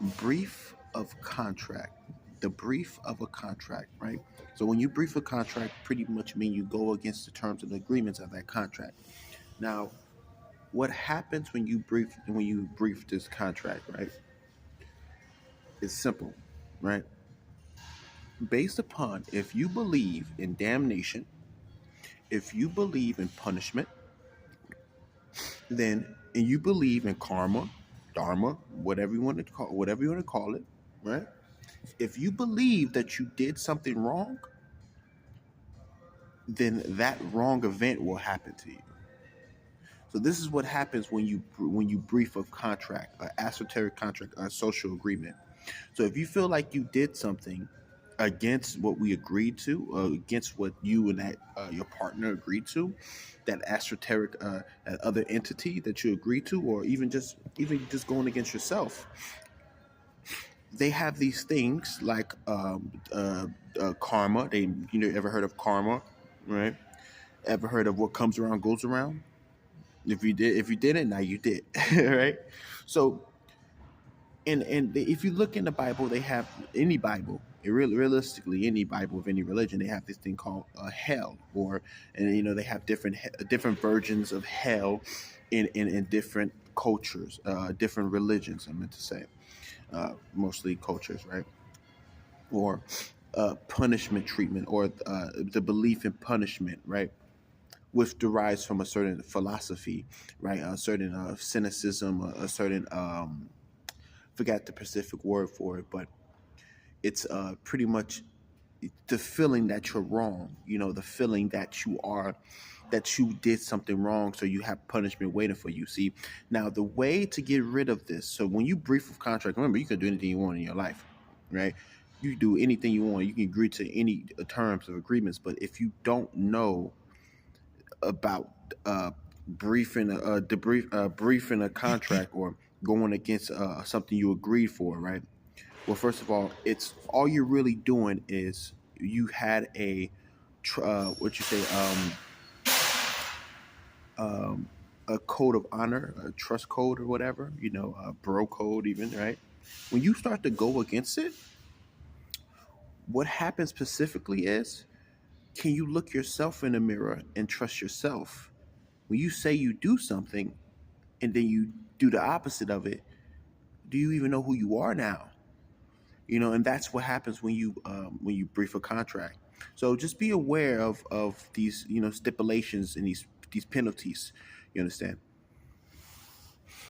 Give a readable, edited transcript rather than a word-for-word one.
Brief of contract. The brief of a contract, right? So when you brief a contract, pretty much mean you go against the terms and agreements of that contract. Now, what happens when you brief this contract, right? It's simple, right? Based upon if you believe in damnation, if you believe in punishment, then and you believe in karma, dharma, whatever you want to call it, right? If you believe that you did something wrong, then that wrong event will happen to you. So this is what happens when you brief a contract, an esoteric contract, a social agreement. So if you feel like you did something against what we agreed to, against what you and that your partner agreed to, that esoteric, that other entity that you agreed to, or even just going against yourself, they have these things like karma. Ever heard of karma, right? Ever heard of what comes around goes around? If you didn't, now you did, right? So, if you look in the Bible, they have any Bible, realistically any Bible of any religion, they have this thing called hell, and they have different versions of hell in different cultures, different religions. I meant to say, mostly cultures, right? Or punishment treatment, or the belief in punishment, right? Which derives from a certain philosophy, right? A certain cynicism, a certain forgot the specific word for it, but it's pretty much the feeling that you're wrong. The feeling that you did something wrong, so you have punishment waiting for you. See, now the way to get rid of this. So when you brief of contract, remember you can do anything you want in your life, right? You do anything you want. You can agree to any terms of agreements, but if you don't know about briefing a contract, or going against something you agreed for, right? Well, first of all, it's all you're really doing is you had what you say, a code of honor, a trust code, or whatever, a bro code, even, right? When you start to go against it, what happens specifically is, can you look yourself in the mirror and trust yourself? When you say you do something and then you do the opposite of it, do you even know who you are now? And that's what happens when you brief a contract. So just be aware of these stipulations and these penalties. You understand?